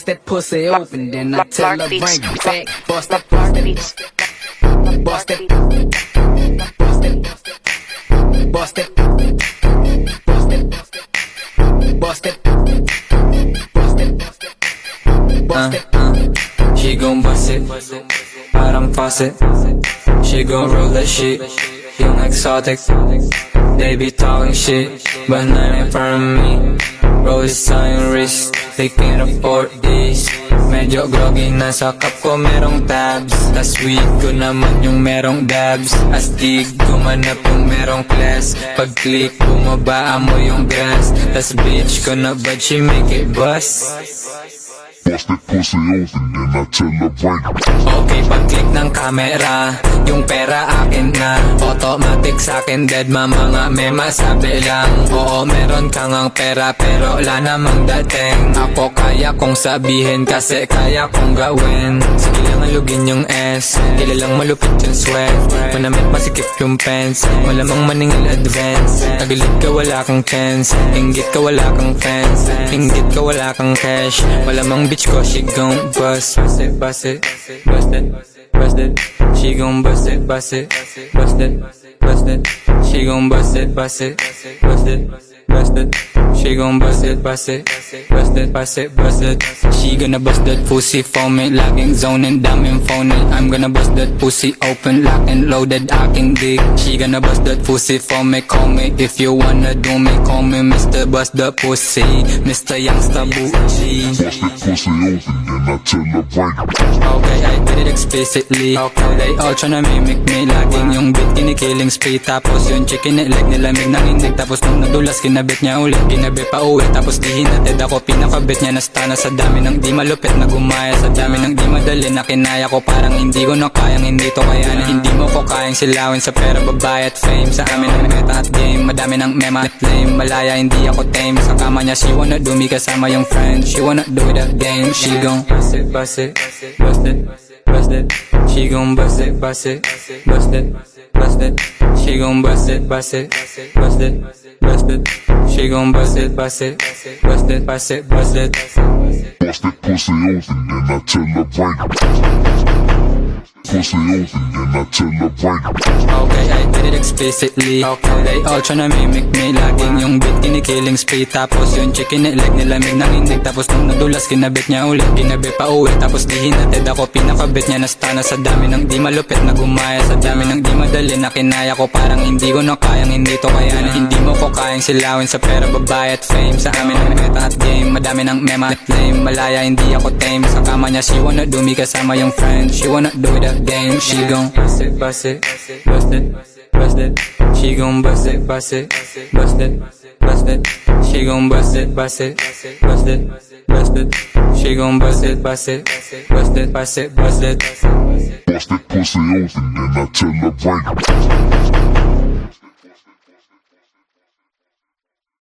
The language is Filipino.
that pussy open, then I tell her bring it back. Bust that, bust it, bust it, bust it, bust it, bust it, bust it, bust it. She gon' bust it, parang faucet. She gon' roll that shit, yung exotic. They be talking shit, but not in front of me. Roll is on wrist, they can't afford this. Medyo groggy na sa cup ko merong tabs. Tas weed ko naman yung merong dabs. Astig gumanap yung merong class. Pag click bumaba mo yung grass. Tas bitch ko na bad, she make it bust. Bust that pussy open, then I tell her bring it. Okay, pag-click ng camera, yung pera akin na. Automatic sa'kin, dead mama nga may masabi lang. Oo, meron kang ang pera pero wala namang dating. Ako kaya kong sabihin kasi kaya kong gawin. Sige lang alugin yung S, kilalang malupit yung sweat. Manamit masikip yung pants, malamang maningil advance. Nagulit ka wala kang chance, inggit ka wala kang fans. Inggit ka wala kang cash, malamang bitch ko she gon' bust. Bust it, bust it, bust it, bust it. She gon' bust it, bust it, bust it, bust it. She gon' bust it, bust it, bust it, bust it. She gon' bust it, bust it, bust it, bust it, bust it. She gonna bust that pussy for me, laging zoning, daming phony. I'm gonna bust that pussy open, lock and loaded, aking dick. She gonna bust that pussy for me, call me if you wanna do me, call me Mr. Bust the Pussy, Mr. Youngster Bougie. Bust that pussy open, then I tell her bring it. Okay, I did it explicitly. Okay, they all tryna mimic me. Laging yung beat kinikilling spree. Tapos yung chicken leg nilamig nangindig. Tapos nung nadulas kinabit niya ulit. Ginabi pa uwi tapos di hinatid ako. Pinakabit niya nastana sa dami ng di malupit na gumaya. Sa dami ng di madali na kinaya ko. Parang hindi ko na kayang hindi to kaya na. Hindi mo ko kayang silawin sa pera, babae at fame. Sa amin ang meta at game, madami ng mema at flame. Malaya hindi ako tame. Sa kama niya she wanna do me kasama yung friend. She wanna do it a game. She gon' bust it, bust it, bust it, bust it. She gon' bust it, bust it, bust it, bust it. She gon' bust it, bust it, bust it, bust it. She gon' bust it, bust it, bust it, bust it, bust it. Bust that pussy open, then I tell her bring it. Pussy open, then I tell her bring it. Okay, I did it explicitly. Okay, they all tryna mimic me. Laging yung beat kinikilling spree. Tapos yung chicken leg nilamig nangindig. Tapos nung nadulas kinabit niya ulit. Ginabi pa uwi tapos di hinatid ako. Pinakabit niya nastana sa dami ng di malupit na gumaya. Sa dami ng di madali na kinaya ko. Parang hindi ko na kayang hindi to kaya na. Hindi mo ko kayang silawin sa pera, babae at fame. Sa amin ang meta at game, madami ng mema at flame. Malaya hindi ako tame. Sa kama niya she wanna do me kasama yung friend. She wanna do it a game. She gon' bust it, bust it, bust it, bust it. She gon' bust it, bust it, bust it, bust it. She gon' bust it, bust it, bust it, bust it. She gon' bust it, bust it, bust it, bust it, bust it. Bust that pussy open, then I tell her bring it.